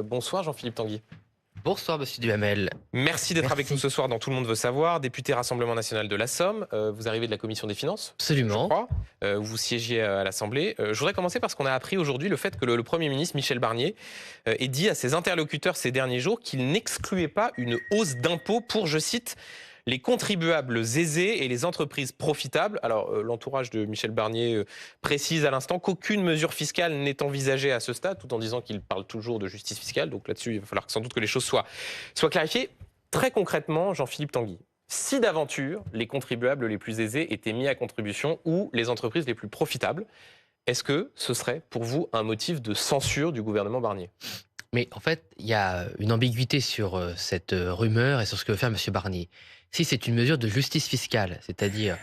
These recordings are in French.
Bonsoir Jean-Philippe Tanguy. Bonsoir Monsieur Duhamel. Merci d'être avec Merci. nous ce soir dans Tout le monde veut savoir, député Rassemblement national de la Somme. Vous arrivez de la commission des finances, je Absolument. crois. Vous siégiez à l'Assemblée. Je voudrais commencer parce qu'on a appris aujourd'hui le fait que le Premier ministre Michel Barnier ait dit à ses interlocuteurs ces derniers jours qu'il n'excluait pas une hausse d'impôts pour, je cite, les contribuables aisés et les entreprises profitables. Alors, l'entourage de Michel Barnier précise à l'instant qu'aucune mesure fiscale n'est envisagée à ce stade, tout en disant qu'il parle toujours de justice fiscale. Donc là-dessus, il va falloir sans doute que les choses soient clarifiées. Très concrètement, Jean-Philippe Tanguy, si d'aventure les contribuables les plus aisés étaient mis à contribution ou les entreprises les plus profitables, est-ce que ce serait pour vous un motif de censure du gouvernement Barnier ? Mais en fait, il y a une ambiguïté sur cette rumeur et sur ce que veut faire Monsieur Barnier. Si c'est une mesure de justice fiscale, c'est-à-dire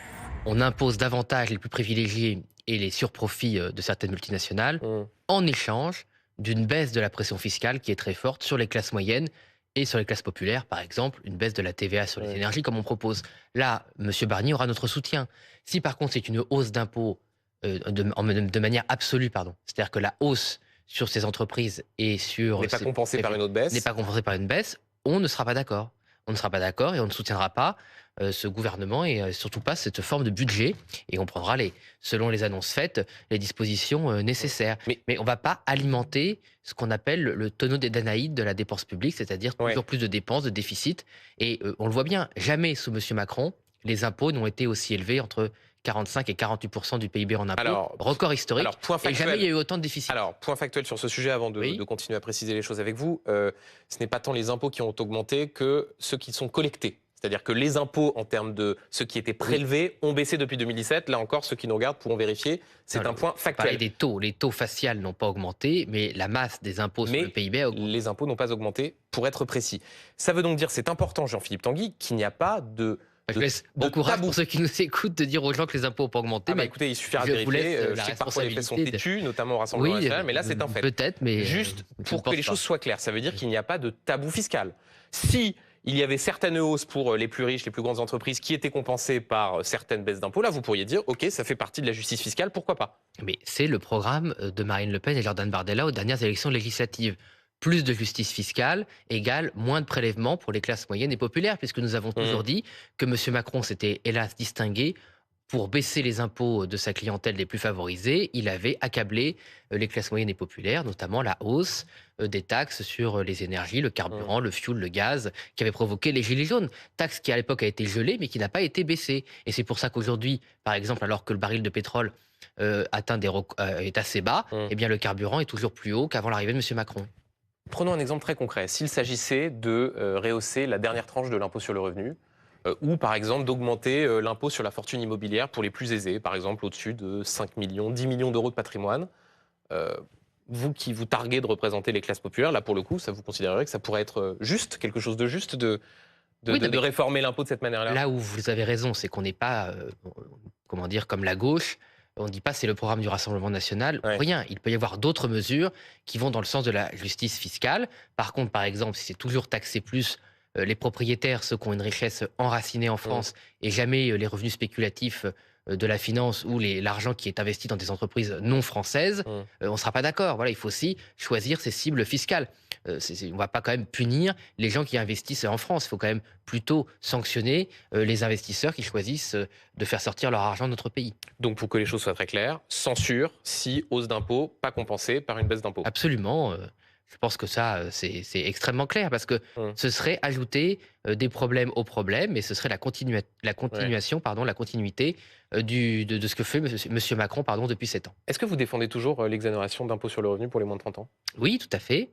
on impose davantage les plus privilégiés et les surprofits de certaines multinationales, en échange d'une baisse de la pression fiscale qui est très forte sur les classes moyennes et sur les classes populaires, par exemple, une baisse de la TVA sur les énergies comme on propose. Là, Monsieur Barnier aura notre soutien. Si par contre c'est une hausse d'impôts de manière absolue, c'est-à-dire que la hausse sur ces entreprises et sur... N'est pas compensée par une autre baisse ? N'est pas compensée par une baisse, on ne sera pas d'accord. On ne sera pas d'accord et on ne soutiendra pas ce gouvernement et surtout pas cette forme de budget. Et on prendra, selon les annonces faites, les dispositions nécessaires. Mais on ne va pas alimenter ce qu'on appelle le tonneau des Danaïdes de la dépense publique, c'est-à-dire toujours plus de dépenses, de déficit. Et on le voit bien, jamais sous M. Macron, les impôts n'ont été aussi élevés entre 45 et 48% du PIB en impôts. Alors, record historique. Et jamais il y a eu autant de déficit. Alors, point factuel sur ce sujet avant de continuer à préciser les choses avec vous. Ce n'est pas tant les impôts qui ont augmenté que ceux qui sont collectés. C'est-à-dire que les impôts, en termes de ceux qui étaient prélevés, ont baissé depuis 2017. Là encore, ceux qui nous regardent pourront vérifier. C'est un point factuel. Des taux. Les taux faciales n'ont pas augmenté, mais la masse des impôts sur le PIB a augmenté. Les impôts n'ont pas augmenté, pour être précis. Ça veut donc dire, c'est important, Jean-Philippe Tanguy, qu'il n'y a pas de... Je laisse bon courage pour ceux qui nous écoutent de dire aux gens que les impôts n'ont pas augmenté. Mais écoutez, il suffira de vérifier. Je sais que parfois les faits sont têtus, notamment au Rassemblement national, mais là c'est un fait. Peut-être, mais juste pour que les choses soient claires, ça veut dire qu'il n'y a pas de tabou fiscal. Si il y avait certaines hausses pour les plus riches, les plus grandes entreprises qui étaient compensées par certaines baisses d'impôts, là vous pourriez dire, ok, ça fait partie de la justice fiscale, pourquoi pas ? Mais c'est le programme de Marine Le Pen et Jordan Bardella aux dernières élections législatives. Plus de justice fiscale égale moins de prélèvements pour les classes moyennes et populaires, puisque nous avons toujours dit que M. Macron s'était hélas distingué pour baisser les impôts de sa clientèle les plus favorisés. Il avait accablé les classes moyennes et populaires, notamment la hausse des taxes sur les énergies, le carburant, le fioul, le gaz, qui avait provoqué les gilets jaunes. Taxe qui à l'époque a été gelée, mais qui n'a pas été baissée. Et c'est pour ça qu'aujourd'hui, par exemple, alors que le baril de pétrole est assez bas, eh bien le carburant est toujours plus haut qu'avant l'arrivée de M. Macron. Prenons un exemple très concret. S'il s'agissait de rehausser la dernière tranche de l'impôt sur le revenu, ou par exemple d'augmenter l'impôt sur la fortune immobilière pour les plus aisés, par exemple au-dessus de 5 millions, 10 millions d'euros de patrimoine, vous qui vous targuez de représenter les classes populaires, là pour le coup, ça vous considérez que ça pourrait être juste, quelque chose de juste de réformer l'impôt de cette manière-là ? Là où vous avez raison, c'est qu'on n'est pas, comme la gauche. On ne dit pas c'est le programme du Rassemblement national. Rien. Il peut y avoir d'autres mesures qui vont dans le sens de la justice fiscale. Par contre, par exemple, si c'est toujours taxer plus les propriétaires, ceux qui ont une richesse enracinée en France, et jamais les revenus spéculatifs de la finance ou l'argent qui est investi dans des entreprises non françaises, on ne sera pas d'accord. Voilà, il faut aussi choisir ses cibles fiscales. On ne va pas quand même punir les gens qui investissent en France. Il faut quand même plutôt sanctionner les investisseurs qui choisissent de faire sortir leur argent de notre pays. Donc pour que les choses soient très claires, censure si hausse d'impôts pas compensée par une baisse d'impôts. Absolument. Je pense que ça, c'est extrêmement clair parce que ce serait ajouter des problèmes aux problèmes et ce serait la continuité de ce que fait M. Macron depuis 7 ans. Est-ce que vous défendez toujours l'exonération d'impôt sur le revenu pour les moins de 30 ans ? Oui, tout à fait.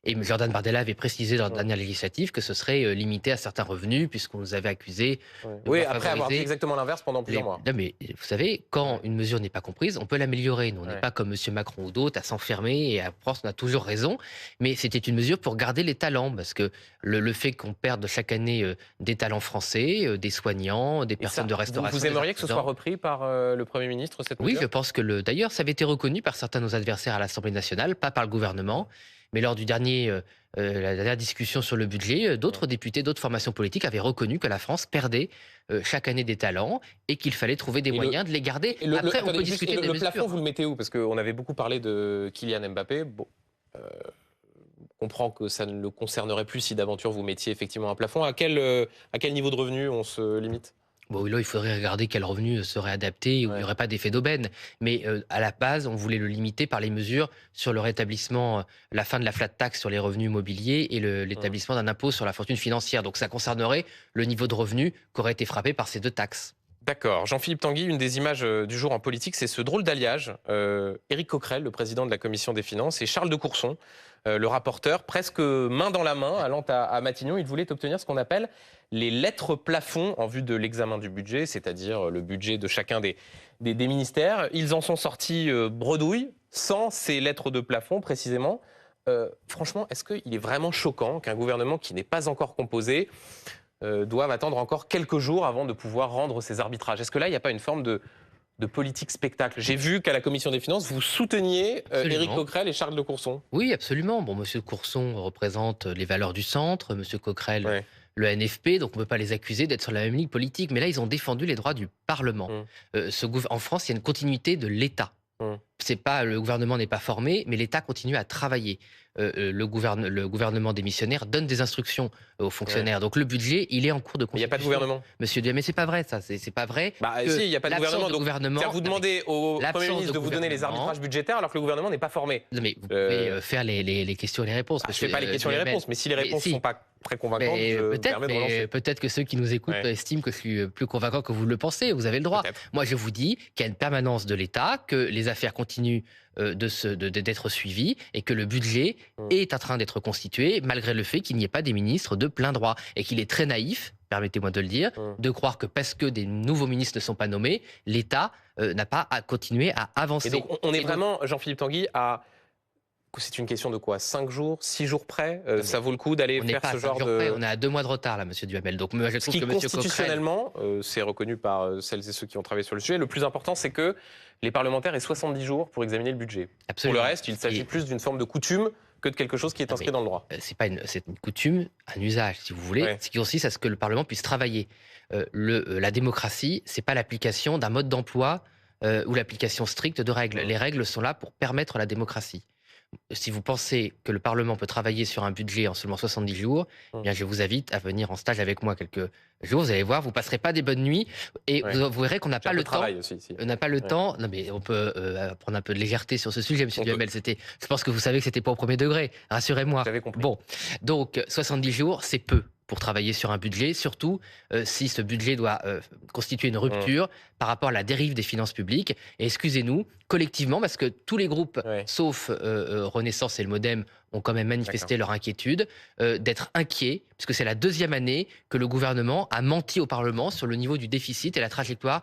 Et Jordan Bardella avait précisé dans la dernière législative que ce serait limité à certains revenus, puisqu'on nous avait accusé. Oui, après avoir dit exactement l'inverse pendant plusieurs mois. Non, mais vous savez, quand une mesure n'est pas comprise, on peut l'améliorer. Nous, on n'est pas comme M. Macron ou d'autres à s'enfermer et à penser qu'on a toujours raison. Mais c'était une mesure pour garder les talents, parce que le fait qu'on perde chaque année des talents français, des soignants, des personnes de restauration. Vous aimeriez que ce soit repris par le Premier ministre, cette mesure ? Oui, je pense que d'ailleurs, ça avait été reconnu par certains de nos adversaires à l'Assemblée nationale, pas par le gouvernement. Mais lors la dernière discussion sur le budget, d'autres députés, d'autres formations politiques avaient reconnu que la France perdait chaque année des talents et qu'il fallait trouver des moyens de les garder. Après, on peut discuter des mesures. Le plafond, vous le mettez où ? Parce qu'on avait beaucoup parlé de Kylian Mbappé. Bon, comprend que ça ne le concernerait plus si d'aventure vous mettiez effectivement un plafond. À quel niveau de revenu on se limite? Bon, là, il faudrait regarder quel revenu serait adapté où il n'y Ouais. aurait pas d'effet d'aubaine. Mais à la base, on voulait le limiter par les mesures sur le rétablissement, la fin de la flat tax sur les revenus immobiliers et Mmh. l'établissement d'un impôt sur la fortune financière. Donc ça concernerait le niveau de revenu qu'aurait été frappé par ces deux taxes. D'accord. Jean-Philippe Tanguy, une des images du jour en politique, c'est ce drôle d'alliage. Éric Coquerel, le président de la Commission des finances, et Charles de Courson, le rapporteur, presque main dans la main, allant à Matignon. Ils voulaient obtenir ce qu'on appelle les lettres plafonds en vue de l'examen du budget, c'est-à-dire le budget de chacun des ministères. Ils en sont sortis bredouille, sans ces lettres de plafond précisément. Franchement, est-ce qu'il est vraiment choquant qu'un gouvernement qui n'est pas encore composé doivent attendre encore quelques jours avant de pouvoir rendre ces arbitrages? Est-ce que là, il n'y a pas une forme de politique spectacle? J'ai vu qu'à la Commission des Finances, vous souteniez Éric Absolument. Coquerel et Charles de Courson. Oui, absolument. Bon, Monsieur Courson représente les valeurs du centre, Monsieur Coquerel, Ouais. le NFP, donc on ne peut pas les accuser d'être sur la même ligne politique. Mais là, ils ont défendu les droits du Parlement. Mm, En France, il y a une continuité de l'État. mm. C'est pas le gouvernement n'est pas formé, mais l'État continue à travailler. Le gouvernement démissionnaire donne des instructions aux fonctionnaires. Donc le budget, il est en cours de Il n'y a pas de constitution. gouvernement. Monsieur Duhamel, mais c'est pas vrai ça. C'est pas vrai. Bah, que si, il n'y a pas de l'absence gouvernement. de Donc, gouvernement. c'est-à-dire vous demandez au l'absence Premier ministre de de vous donner les gouvernement. arbitrages budgétaires alors que le gouvernement n'est pas formé. Non, mais vous Euh, pouvez faire les questions et les réponses. Je ne monsieur, fais pas les questions et les Duhamel. réponses, mais si les Mais réponses ne si. sont pas très convaincantes, Mais je me permets de relancer. peut-être que ceux qui nous écoutent Ouais. estiment que je suis plus convaincant que vous le pensez. Vous avez le droit. Peut-être. Moi, je vous dis qu'il y a une permanence de l'État, que les affaires continuent d'être suivies et que le budget Mm. est en train d'être constitué malgré le fait qu'il n'y ait pas des ministres de plein droit et qu'il est très naïf, permettez-moi de le dire, Mm. de croire que parce que des nouveaux ministres ne sont pas nommés, l'État n'a pas à continuer à avancer. Et donc, on est Et donc- vraiment, Jean-Philippe Tanguy, à... C'est une question de quoi? 5 jours, 6 jours près mais ça vaut le coup d'aller on n'est faire pas à ce 5 genre jours de... près, on est à 2 mois de retard là, monsieur Duhamel. Donc moi, je Ce trouve qui, que monsieur Coquerel... constitutionnellement, c'est reconnu par celles et ceux qui ont travaillé sur le sujet, le plus important, c'est que les parlementaires aient 70 jours pour examiner le budget. Absolument. Pour le reste, il s'agit Et- plus d'une forme de coutume que de quelque chose qui est Non, inscrit mais- dans le droit. C'est une coutume, un usage, si vous voulez, Ouais. ce qui consiste à ce que le Parlement puisse travailler. La démocratie, c'est pas l'application d'un mode d'emploi ou l'application stricte de règles. Ouais. Les règles sont là pour permettre la démocratie. Si vous pensez que le Parlement peut travailler sur un budget en seulement 70 jours, eh bien je vous invite à venir en stage avec moi quelques jours. Vous allez voir, vous passerez pas des bonnes nuits et Ouais. vous verrez qu'on n'a J'ai pas un peu le de temps. travail aussi ici. On n'a pas le Ouais. temps. Non, mais on peut prendre un peu de légèreté sur ce sujet, monsieur On peut. Duhamel. Je pense que vous savez que c'était pas au premier degré. Rassurez-moi. J'avais compris. Bon, donc 70 jours, c'est peu pour travailler sur un budget, surtout si ce budget doit constituer une rupture par rapport à la dérive des finances publiques. Et excusez-nous, collectivement, parce que tous les groupes, Ouais. sauf Renaissance et le Modem, ont quand même manifesté leur inquiétude, d'être inquiets, puisque c'est la deuxième année que le gouvernement a menti au Parlement sur le niveau du déficit et la trajectoire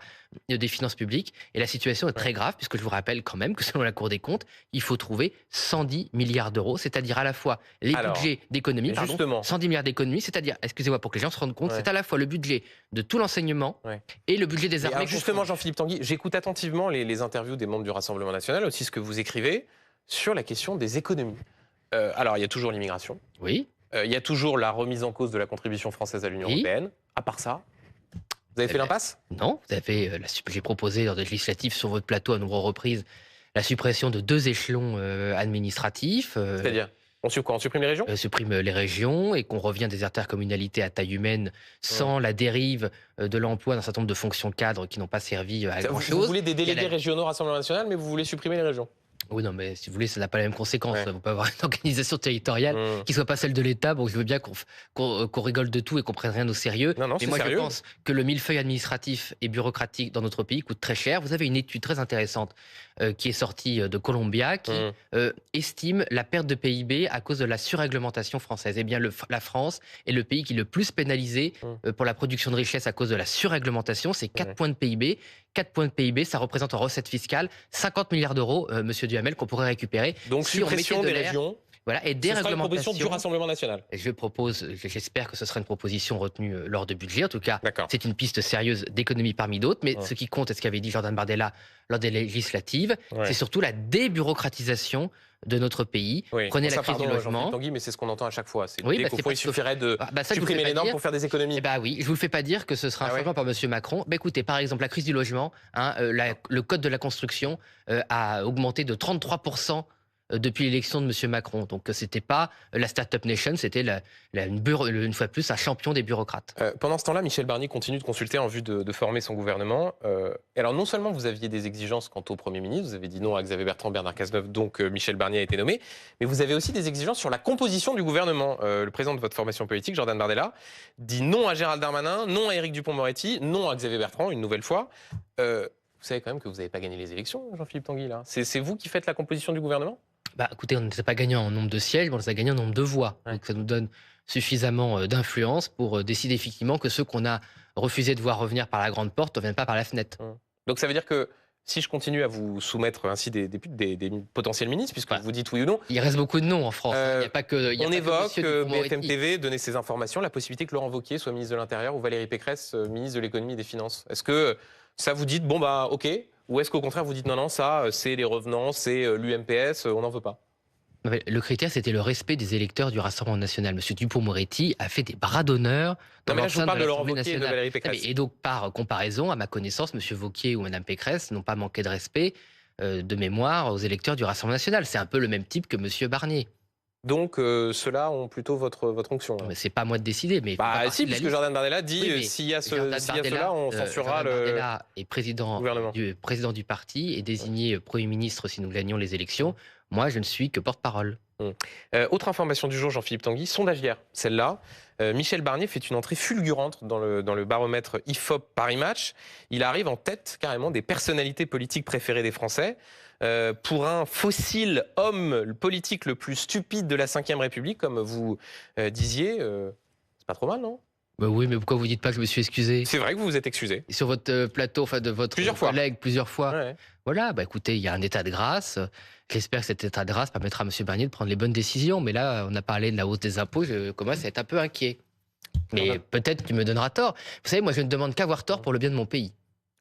des finances publiques. Et la situation est très grave, puisque je vous rappelle quand même que selon la Cour des comptes, il faut trouver 110 milliards d'euros, c'est-à-dire à la fois les Alors, budgets d'économie, mais justement. 110 milliards d'économies, c'est-à-dire, excusez-moi, pour que les gens se rendent compte, Ouais. c'est à la fois le budget de tout l'enseignement Ouais. et le budget des Mais armées. alors justement, Jean-Philippe Tanguy, j'écoute attentivement les interviews des membres du Rassemblement national, aussi ce que vous écrivez sur la question des économies. Alors, il y a toujours l'immigration, Oui. il y a toujours la remise en cause de la contribution française à l'Union Oui. européenne. À part ça, vous avez fait ben, l'impasse? Non, vous avez, j'ai proposé lors des législatives sur votre plateau à nombreuses reprises la suppression de 2 échelons administratifs. C'est-à-dire, on supprime les régions? Supprime les régions et qu'on revient des intercommunalités à taille humaine sans la dérive de l'emploi d'un certain nombre de fonctions cadres qui n'ont pas servi à Vous grand-chose. voulez des Il y a délégués la- régionaux au Rassemblement national, mais vous voulez supprimer les régions? Oui, non, mais si vous voulez, ça n'a pas la même conséquence. Ouais. Vous pouvez avoir une organisation territoriale qui soit pas celle de l'État. Bon, je veux bien qu'on rigole de tout et qu'on prenne rien au sérieux. Non, non, Mais c'est moi, sérieux. je pense que le millefeuille administratif et bureaucratique dans notre pays coûte très cher. Vous avez une étude très intéressante qui est sortie de Columbia qui estime la perte de PIB à cause de la surréglementation française. Eh bien, la France est le pays qui est le plus pénalisé pour la production de richesse à cause de la surréglementation. C'est 4 points de PIB. 4 points de PIB, ça représente en recettes fiscales 50 milliards d'euros, monsieur Duhamel, qu'on pourrait récupérer. Donc, si on suppression mettait de des l'air. régions. Voilà, et Ce sera une proposition du déréglementation. Rassemblement national. J'espère que ce sera une proposition retenue lors de budget. En tout cas, D'accord. c'est une piste sérieuse d'économie parmi d'autres. Mais ce qui compte, et ce qu'avait dit Jordan Bardella lors des législatives, Ouais. c'est surtout la débureaucratisation de notre pays. Oui. Prenez Bon, la ça, crise du pardon, logement. Jean-Philippe Tanguy, mais c'est ce qu'on entend à chaque fois. Oui, Dès bah, qu'au c'est fond, il parce que- suffirait de Ça, je vous supprimer fais pas les normes dire. pour faire des économies. Eh ben oui, je vous le fais pas dire que ce sera un Ah ouais changement par Monsieur Macron. Ben écoutez, par exemple, la crise du logement, le code de la construction a augmenté de 33% depuis l'élection de M. Macron. Donc, c'était pas la Startup Nation, c'était une fois de plus un champion des bureaucrates. Pendant ce temps-là, Michel Barnier continue de consulter en vue de former son gouvernement. Et alors, non seulement vous aviez des exigences quant au Premier ministre, vous avez dit non à Xavier Bertrand, Bernard Cazeneuve, donc Michel Barnier a été nommé, mais vous avez aussi des exigences sur la composition du gouvernement. Le président de votre formation politique, Jordan Bardella, dit non à Gérald Darmanin, non à Éric Dupond-Moretti, non à Xavier Bertrand, une nouvelle fois. Vous savez quand même que vous n'avez pas gagné les élections, Jean-Philippe Tanguy, là. C'est vous qui faites la composition du gouvernement ? Bah, écoutez, on n'était pas gagnant en nombre de sièges, mais on les a gagnés en nombre de voix. Ouais. Donc ça nous donne suffisamment d'influence pour décider effectivement que ceux qu'on a refusé de voir revenir par la grande porte ne reviennent pas par la fenêtre. Donc ça veut dire que si je continue à vous soumettre ainsi des potentiels ministres, puisque vous dites oui ou non... Il reste beaucoup de noms en France. Il n'y a pas que. On évoque, BFM TV donnait ces informations, la possibilité que Laurent Wauquiez soit ministre de l'Intérieur ou Valérie Pécresse, ministre de l'Économie et des Finances. Est-ce que ça vous dit, bon bah ok, ou est-ce qu'au contraire vous dites non, non, ça c'est les revenants, c'est l'UMPS, on n'en veut pas ? Le critère, c'était le respect des électeurs du Rassemblement national. Monsieur Dupond-Moretti a fait des bras d'honneur dans non, mais là, je vous parle de Laurent Wauquiez et de Valérie nationale. Pécresse. Et donc, par comparaison, à ma connaissance, monsieur Wauquiez ou madame Pécresse n'ont pas manqué de respect de mémoire aux électeurs du Rassemblement national. C'est un peu le même type que monsieur Barnier. Donc, ceux-là ont plutôt votre onction. Mais c'est pas à moi de décider. Mais bah si, puisque Jordan Bardella dit, oui, s'il y a cela, on censurera Jordan le Bardella est président du parti et désigné Premier ministre si nous gagnons les élections. Moi, je ne suis que porte-parole. Autre information du jour, Jean-Philippe Tanguy, sondage hier, celle-là. Michel Barnier fait une entrée fulgurante dans le baromètre IFOP Paris Match. Il arrive en tête carrément des personnalités politiques préférées des Français. Pour un fossile homme politique le plus stupide de la Ve République, comme vous disiez, c'est pas trop mal, non ? Bah oui, mais pourquoi vous dites pas que je me suis excusé ? C'est vrai que vous vous êtes excusé. Sur votre plateau, enfin de votre collègue, plusieurs fois. Ouais. Voilà, bah écoutez, il y a un état de grâce. J'espère que cet état de grâce permettra à M. Barnier de prendre les bonnes décisions. Mais là, on a parlé de la hausse des impôts, je commence à être un peu inquiet. Mais peut-être qu'il me donnera tort. Vous savez, moi, je ne demande qu'avoir tort pour le bien de mon pays.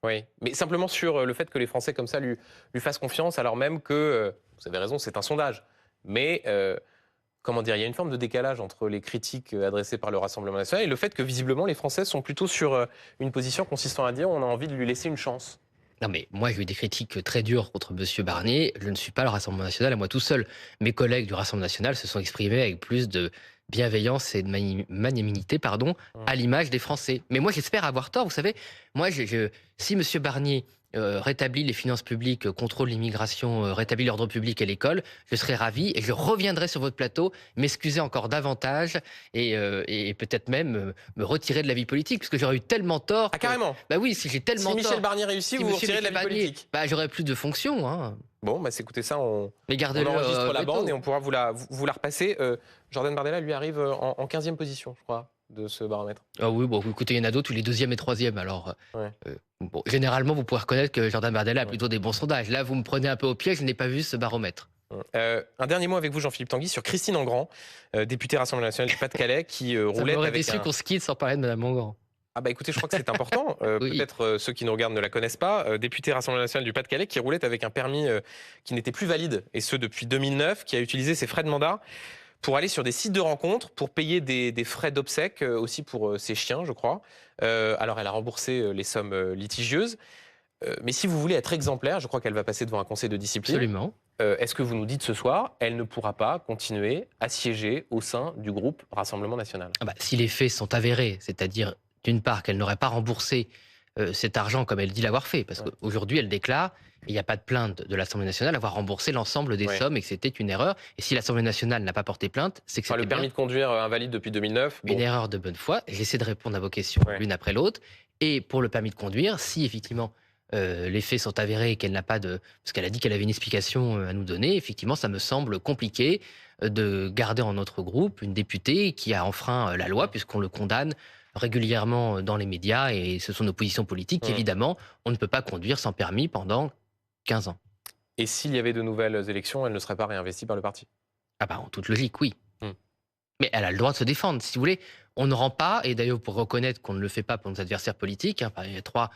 Oui, mais simplement sur le fait que les Français comme ça lui fassent confiance, alors même que, vous avez raison, c'est un sondage. Mais, comment dire, il y a une forme de décalage entre les critiques adressées par le Rassemblement national et le fait que visiblement les Français sont plutôt sur une position consistant à dire on a envie de lui laisser une chance. Non mais moi j'ai eu des critiques très dures contre M. Barnier. Je ne suis pas le Rassemblement national à moi tout seul. Mes collègues du Rassemblement national se sont exprimés avec plus de bienveillance et de magnanimité, à l'image des Français. Mais moi j'espère avoir tort. Vous savez, moi si M. Barnier rétablit les finances publiques, contrôle l'immigration, rétablit l'ordre public et l'école, je serai ravi et je reviendrai sur votre plateau m'excuser encore davantage et peut-être même me retirer de la vie politique, parce que j'aurais eu tellement tort. Ah carrément. Bah oui, si j'ai tellement tort. Si Michel Barnier réussit, vous vous retirez de la vie politique. Bah j'aurais plus de fonction. Hein. Bon, bah écoutez ça, on enregistre la bande et on pourra vous la repasser. Jordan Bardella lui arrive en 15e position, je crois, de ce baromètre. Ah oui, bon, écoutez, il y en a d'autres, tous les 2e et 3e. Alors, bon, généralement, vous pouvez reconnaître que Jordan Bardella a plutôt des bons sondages. Là, vous me prenez un peu au piège, je n'ai pas vu ce baromètre. Un dernier mot avec vous, Jean-Philippe Tanguy, sur Christine Engrand, députée Rassemblement national du Pas-de-Calais, qui roulette avec déçu qu'on se quitte sans parler de Mme Engrand. Ah bah écoutez, je crois que c'est important. Oui. Peut-être ceux qui nous regardent ne la connaissent pas. Députée Rassemblement national du Pas-de-Calais, qui roulette avec un permis qui n'était plus valide, et ce depuis 2009, qui a utilisé ses frais de mandat pour aller sur des sites de rencontres, pour payer des frais d'obsèques, aussi pour ses chiens, je crois. Alors elle a remboursé les sommes litigieuses. Mais si vous voulez être exemplaire, je crois qu'elle va passer devant un conseil de discipline. Absolument. Est-ce que vous nous dites ce soir, elle ne pourra pas continuer à siéger au sein du groupe Rassemblement national ? Si les faits sont avérés, c'est-à-dire d'une part qu'elle n'aurait pas remboursé cet argent comme elle dit l'avoir fait, parce qu'aujourd'hui elle déclare, il n'y a pas de plainte de l'Assemblée nationale, avoir remboursé l'ensemble des sommes et que c'était une erreur. Et si l'Assemblée nationale n'a pas porté plainte, c'est que c'était le permis de conduire invalide depuis 2009. Une erreur de bonne foi. J'essaie de répondre à vos questions l'une après l'autre. Et pour le permis de conduire, si effectivement les faits sont avérés et qu'elle n'a pas de... Parce qu'elle a dit qu'elle avait une explication à nous donner, effectivement ça me semble compliqué de garder en notre groupe une députée qui a enfreint la loi, puisqu'on le condamne régulièrement dans les médias, et ce sont nos positions politiques. Évidemment, on ne peut pas conduire sans permis pendant 15 ans. Et s'il y avait de nouvelles élections, elle ne serait pas réinvestie par le parti ? En toute logique, oui. Mais elle a le droit de se défendre. Si vous voulez, on ne rend pas, et d'ailleurs pour reconnaître qu'on ne le fait pas pour nos adversaires politiques, il y a 3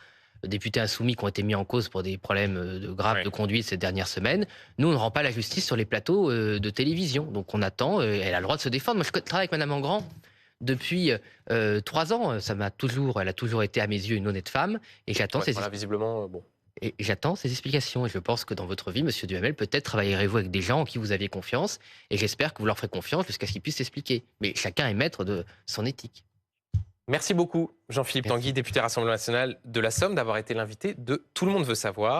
députés insoumis qui ont été mis en cause pour des problèmes graves de conduite ces dernières semaines. Nous, on ne rend pas la justice sur les plateaux de télévision. Donc on attend, elle a le droit de se défendre. Moi, je travaille avec Mme Engrand depuis 3 ans. Elle a toujours été à mes yeux une honnête femme, et j'attends visiblement, bon. Et j'attends ces explications. Et je pense que dans votre vie, Monsieur Duhamel, peut-être travaillerez-vous avec des gens en qui vous aviez confiance. Et j'espère que vous leur ferez confiance jusqu'à ce qu'ils puissent s'expliquer. Mais chacun est maître de son éthique. Merci beaucoup, Jean-Philippe Tanguy, Merci. député Rassemblement national de la Somme, d'avoir été l'invité de Tout le monde veut savoir.